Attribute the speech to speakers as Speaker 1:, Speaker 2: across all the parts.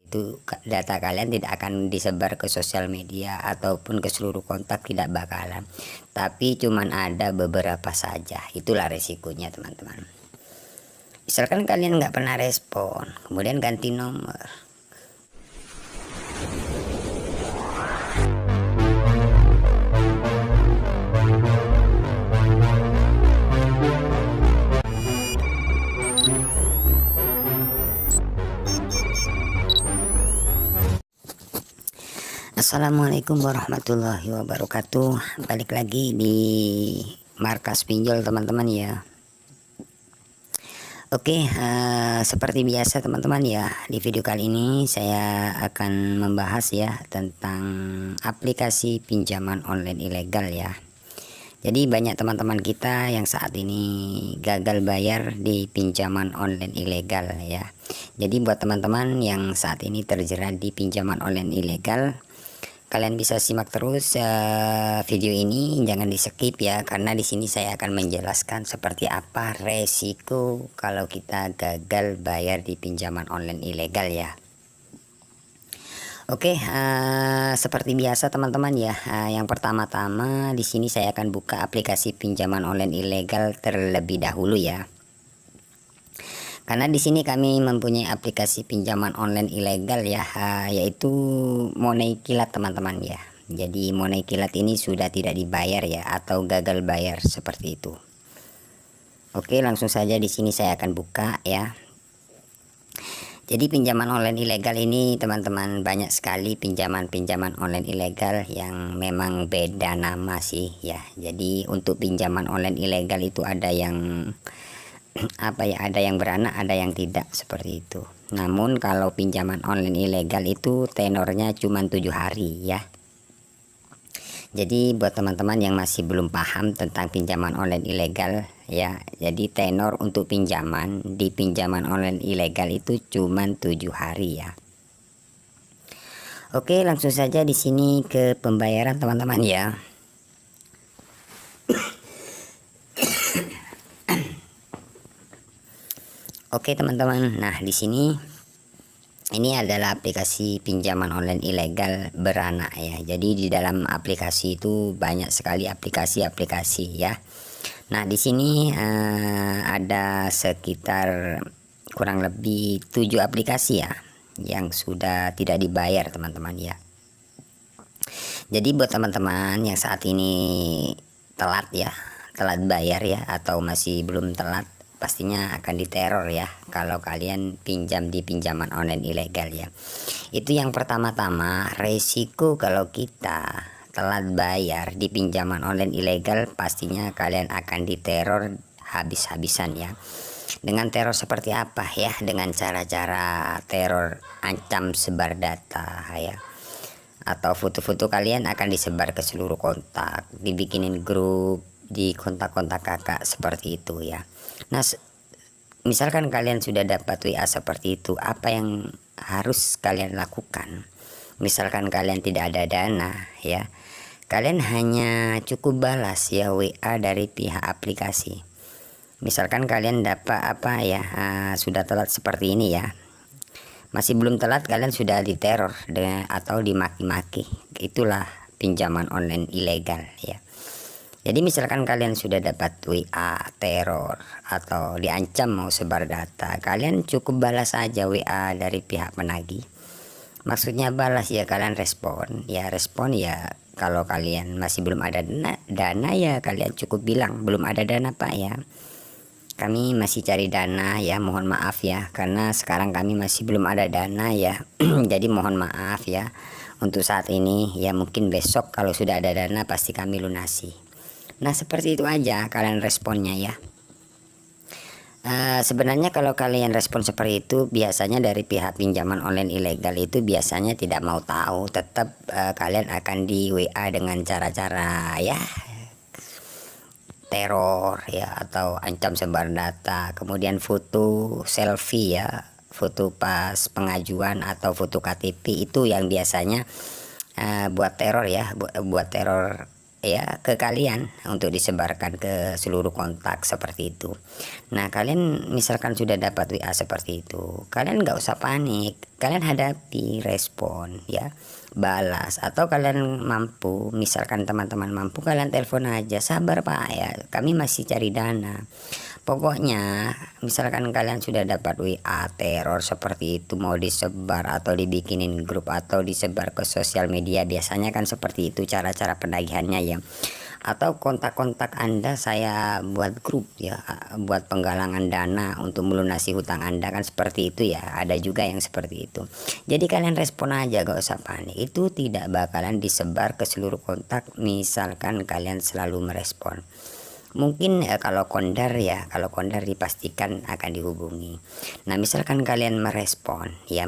Speaker 1: itu data kalian tidak akan disebar ke sosial media ataupun ke seluruh kontak, tidak bakalan, tapi cuman ada beberapa saja. Itulah resikonya teman-teman. Misalkan kalian nggak pernah respon, kemudian ganti nomor. Assalamualaikum warahmatullahi wabarakatuh. Balik lagi di markas pinjol teman-teman ya. Oke, seperti biasa teman-teman ya, di video kali ini saya akan membahas ya tentang aplikasi pinjaman online ilegal ya. Jadi banyak teman-teman kita yang saat ini gagal bayar di pinjaman online ilegal ya. Jadi buat teman-teman yang saat ini terjerat di pinjaman online ilegal, kalian bisa simak terus video ini, jangan di skip ya, karena di sini saya akan menjelaskan seperti apa resiko kalau kita gagal bayar di pinjaman online ilegal ya. Oke, seperti biasa teman-teman ya, yang pertama-tama di sini saya akan buka aplikasi pinjaman online ilegal terlebih dahulu ya. Karena di sini kami mempunyai aplikasi pinjaman online ilegal ya, yaitu Money Kilat teman-teman ya. Jadi Money Kilat ini sudah tidak dibayar ya, atau gagal bayar seperti itu. Oke, langsung saja di sini saya akan buka ya. Jadi pinjaman online ilegal ini teman-teman, banyak sekali pinjaman online ilegal yang memang beda nama sih ya. Jadi untuk pinjaman online ilegal itu ada yang ada yang beranak, ada yang tidak, seperti itu. Namun kalau pinjaman online ilegal itu tenornya cuma 7 hari ya. Jadi buat teman-teman yang masih belum paham tentang pinjaman online ilegal ya, jadi tenor untuk pinjaman di pinjaman online ilegal itu cuma 7 hari ya. Oke, langsung saja di sini ke pembayaran teman-teman ya. Oke teman-teman, nah di sini ini adalah aplikasi pinjaman online ilegal beranak ya. Jadi di dalam aplikasi itu banyak sekali aplikasi-aplikasi ya. Nah di sini ada sekitar kurang lebih 7 aplikasi ya yang sudah tidak dibayar teman-teman ya. Jadi buat teman-teman yang saat ini telat bayar ya, atau masih belum telat, pastinya akan diteror ya kalau kalian pinjam di pinjaman online ilegal ya. Itu yang pertama-tama, resiko kalau kita telat bayar di pinjaman online ilegal, pastinya kalian akan diteror habis-habisan ya. Dengan teror seperti apa ya? Dengan cara-cara teror ancam sebar data ya, atau foto-foto kalian akan disebar ke seluruh kontak, dibikinin grup di kontak-kontak kakak seperti itu ya. Nah, misalkan kalian sudah dapat WA seperti itu, apa yang harus kalian lakukan? Misalkan kalian tidak ada dana ya, kalian hanya cukup balas ya WA dari pihak aplikasi. Misalkan kalian dapat sudah telat seperti ini ya, masih belum telat kalian sudah diteror atau dimaki-maki. Itulah pinjaman online ilegal ya. Jadi misalkan kalian sudah dapat WA teror atau diancam mau sebar data, kalian cukup balas aja WA dari pihak penagih. Maksudnya balas ya, kalian respon ya. Kalau kalian masih belum ada dana ya, kalian cukup bilang belum ada dana pak ya, kami masih cari dana ya, mohon maaf ya, karena sekarang kami masih belum ada dana ya. Jadi mohon maaf ya untuk saat ini ya, mungkin besok kalau sudah ada dana pasti kami lunasi. Nah seperti itu aja kalian responnya ya. Sebenarnya kalau kalian respon seperti itu, biasanya dari pihak pinjaman online ilegal itu biasanya tidak mau tahu, tetap kalian akan di WA dengan cara-cara ya teror ya, atau ancam sebar data, kemudian foto selfie ya, foto pas pengajuan atau foto KTP, itu yang biasanya buat teror ya, buat teror ya ke kalian untuk disebarkan ke seluruh kontak seperti itu. Nah, kalian misalkan sudah dapat WA seperti itu, kalian nggak usah panik, kalian hadapi, respon ya, balas. Atau kalian mampu, misalkan teman-teman mampu, kalian telepon aja, sabar Pak ya, kami masih cari dana. Pokoknya misalkan kalian sudah dapat WA teror seperti itu, mau disebar atau dibikinin grup atau disebar ke sosial media, biasanya kan seperti itu cara-cara penagihannya ya. Atau kontak-kontak Anda saya buat grup ya, buat penggalangan dana untuk melunasi hutang Anda, kan seperti itu ya, ada juga yang seperti itu. Jadi kalian respon aja, gak usah panik, itu tidak bakalan disebar ke seluruh kontak misalkan kalian selalu merespon. Mungkin kalau kondar ya, kalau kondar dipastikan akan dihubungi. Nah, misalkan kalian merespon ya,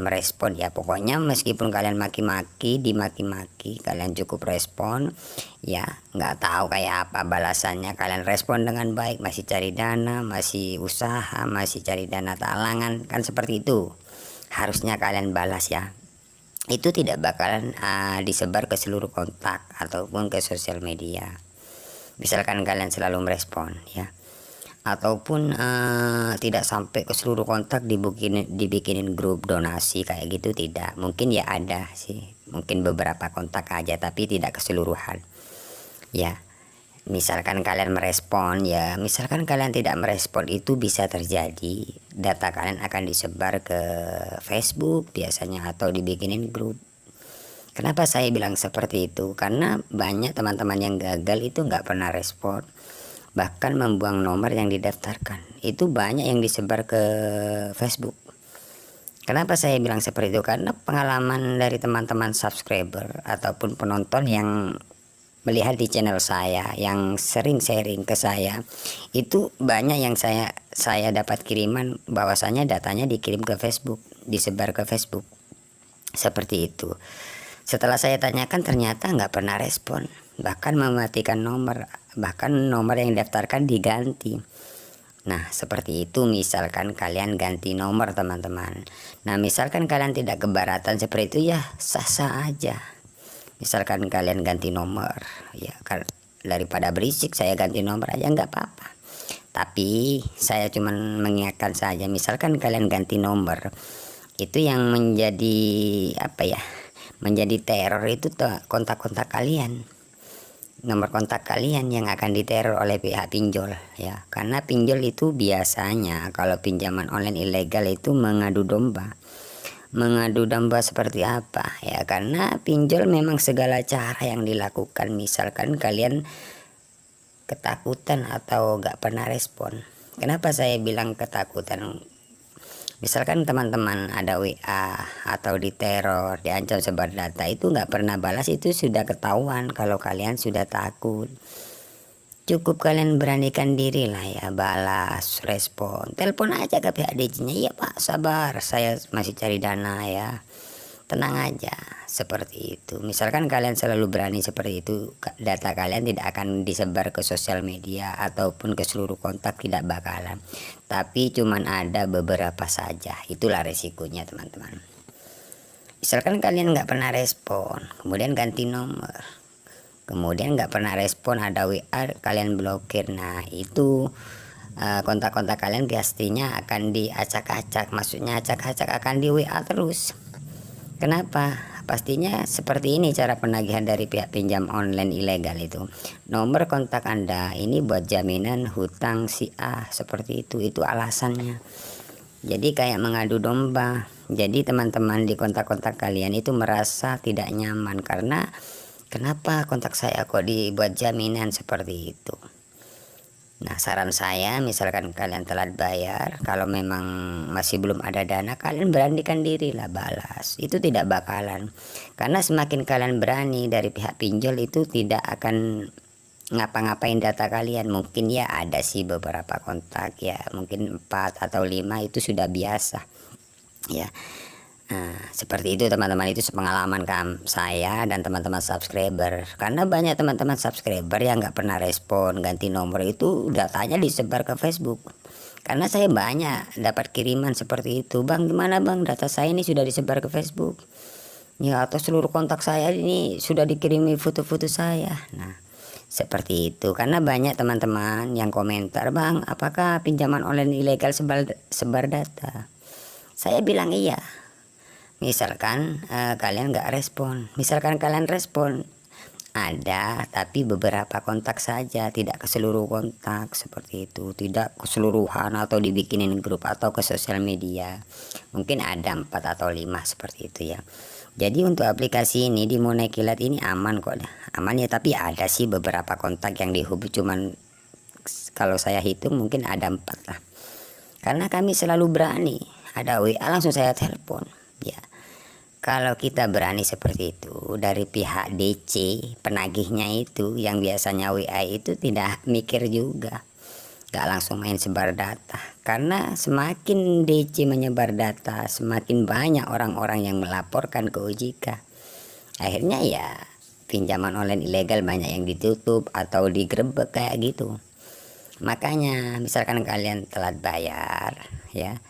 Speaker 1: pokoknya meskipun kalian maki-maki, dimaki-maki, kalian cukup respon ya, nggak tahu kayak apa balasannya, kalian respon dengan baik, masih cari dana, masih usaha, masih cari dana talangan, kan seperti itu harusnya kalian balas ya. Itu tidak bakalan disebar ke seluruh kontak ataupun ke sosial media misalkan kalian selalu merespon ya. Ataupun tidak sampai ke seluruh kontak dibikinin grup donasi kayak gitu, tidak. Mungkin ya ada sih, mungkin beberapa kontak aja, tapi tidak keseluruhan ya. Misalkan kalian merespon ya, misalkan kalian tidak merespon, itu bisa terjadi data kalian akan disebar ke Facebook biasanya atau dibikinin grup. Kenapa saya bilang seperti itu? Karena banyak teman-teman yang gagal itu nggak pernah respon, bahkan membuang nomor yang didaftarkan. Itu banyak yang disebar ke Facebook. Kenapa saya bilang seperti itu? Karena pengalaman dari teman-teman subscriber ataupun penonton yang melihat di channel saya, yang sering sharing ke saya, itu banyak yang saya dapat kiriman bahwasanya datanya dikirim ke Facebook, disebar ke Facebook. Seperti itu. Setelah saya tanyakan ternyata nggak pernah respon, bahkan mematikan nomor, bahkan nomor yang didaftarkan diganti. Nah, seperti itu misalkan kalian ganti nomor teman-teman. Nah, misalkan kalian tidak keberatan seperti itu ya, sah-sah aja. Misalkan kalian ganti nomor ya, daripada berisik saya ganti nomor aja, nggak apa-apa. Tapi saya cuman mengingatkan saja, misalkan kalian ganti nomor, itu yang menjadi apa ya, menjadi teror itu kontak-kontak kalian, nomor kontak kalian yang akan diteror oleh pihak pinjol ya. Karena pinjol itu biasanya kalau pinjaman online ilegal itu mengadu domba seperti apa ya, karena pinjol memang segala cara yang dilakukan. Misalkan kalian ketakutan atau gak pernah respon. Kenapa saya bilang ketakutan? Misalkan teman-teman ada WA atau diteror, diancam sebar data, itu nggak pernah balas, itu sudah ketahuan kalau kalian sudah takut. Cukup kalian beranikan diri lah ya, balas, respon, telepon aja ke pihak DJ-nya, iya Pak sabar, saya masih cari dana ya, tenang aja, seperti itu. Misalkan kalian selalu berani seperti itu, data kalian tidak akan disebar ke sosial media ataupun ke seluruh kontak, tidak bakalan. Tapi cuman ada beberapa saja, itulah resikonya teman-teman. Misalkan kalian nggak pernah respon, kemudian ganti nomor, kemudian nggak pernah respon, ada WA kalian blokir. Nah, itu kontak-kontak kalian pastinya akan diacak-acak, maksudnya acak-acak akan di WA terus. Kenapa? Pastinya seperti ini cara penagihan dari pihak pinjam online ilegal itu. Nomor kontak Anda ini buat jaminan hutang si A, seperti itu alasannya. Jadi kayak mengadu domba. Jadi teman-teman di kontak-kontak kalian itu merasa tidak nyaman karena kenapa kontak saya kok dibuat jaminan seperti itu. Nah, saran saya misalkan kalian telat bayar, kalau memang masih belum ada dana, kalian beranikan diri lah balas. Itu tidak bakalan, karena semakin kalian berani dari pihak pinjol itu tidak akan ngapa-ngapain data kalian. Mungkin ya ada sih beberapa kontak ya, mungkin 4 atau 5 itu sudah biasa ya. Nah, seperti itu teman-teman, itu sepengalaman saya dan teman-teman subscriber. Karena banyak teman-teman subscriber yang nggak pernah respon, ganti nomor, itu datanya disebar ke Facebook. Karena saya banyak dapat kiriman seperti itu, Bang gimana Bang, data saya ini sudah disebar ke Facebook ya, atau seluruh kontak saya ini sudah dikirimi foto-foto saya. Nah, Seperti itu, karena banyak teman-teman yang komentar, "Bang, apakah pinjaman online ilegal sebar data?" Saya bilang iya. Misalkan kalian nggak respon, misalkan kalian respon, ada tapi beberapa kontak saja, tidak ke seluruh kontak seperti itu, tidak keseluruhan atau dibikinin grup atau ke sosial media. Mungkin ada 4 atau 5 seperti itu ya. Jadi untuk aplikasi ini di Money Kilat ini aman kok, aman ya, tapi ada sih beberapa kontak yang dihubungi, cuman kalau saya hitung mungkin ada 4 lah. Karena kami selalu berani, ada WA langsung saya telepon ya. Kalau kita berani seperti itu, dari pihak DC penagihnya itu yang biasanya WA itu tidak mikir juga, gak langsung main sebar data. Karena semakin DC menyebar data, semakin banyak orang-orang yang melaporkan ke OJK. Akhirnya ya pinjaman online ilegal banyak yang ditutup atau digerebek kayak gitu. Makanya misalkan kalian telat bayar ya,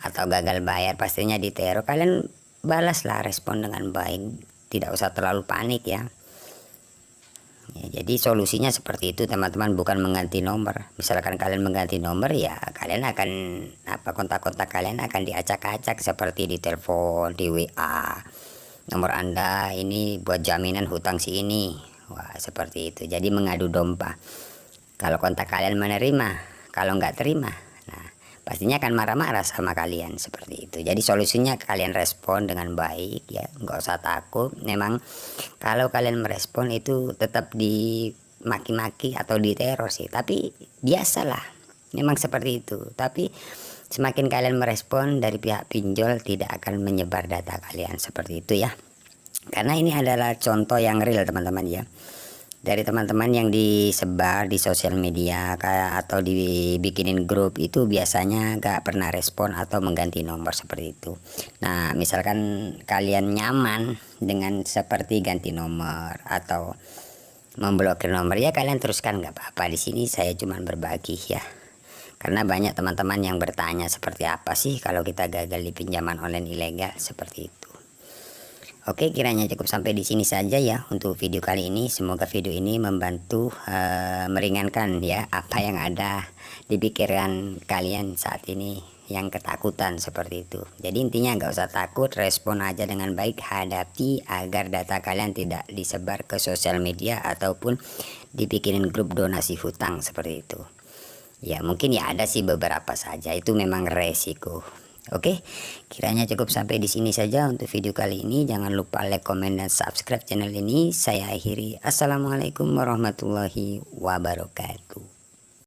Speaker 1: atau gagal bayar, pastinya diteror, kalian balaslah, respon dengan baik, tidak usah terlalu panik ya. Jadi solusinya seperti itu teman-teman, bukan mengganti nomor. Misalkan kalian mengganti nomor ya kalian akan kontak-kontak kalian akan diacak-acak seperti di telepon, di WA. Nomor Anda ini buat jaminan hutang si ini. Wah, seperti itu. Jadi mengadu domba. Kalau kontak kalian menerima, kalau nggak terima, nah pastinya akan marah-marah sama kalian seperti itu. Jadi solusinya kalian respon dengan baik ya, nggak usah takut. Memang kalau kalian merespon itu tetap dimaki-maki atau diteror sih, tapi biasalah, memang seperti itu. Tapi semakin kalian merespon, dari pihak pinjol tidak akan menyebar data kalian seperti itu ya. Karena ini adalah contoh yang real teman-teman ya, dari teman-teman yang disebar di sosial media atau dibikinin grup itu biasanya gak pernah respon atau mengganti nomor seperti itu. Nah misalkan kalian nyaman dengan seperti ganti nomor atau memblokir nomor ya kalian teruskan, gak apa-apa. Di sini saya cuman berbagi ya, karena banyak teman-teman yang bertanya seperti apa sih kalau kita gagal di pinjaman online ilegal seperti itu. Oke, kiranya cukup sampai di sini saja ya untuk video kali ini. Semoga video ini membantu meringankan ya apa yang ada di pikiran kalian saat ini yang ketakutan seperti itu. Jadi intinya nggak usah takut, respon aja dengan baik, hadapi agar data kalian tidak disebar ke sosial media ataupun dibikinin grup donasi hutang seperti itu. Ya mungkin ya ada sih beberapa saja, itu memang resiko. Oke, kiranya cukup sampai di sini saja untuk video kali ini. Jangan lupa like, comment, dan subscribe channel ini. Saya akhiri. Assalamualaikum warahmatullahi wabarakatuh.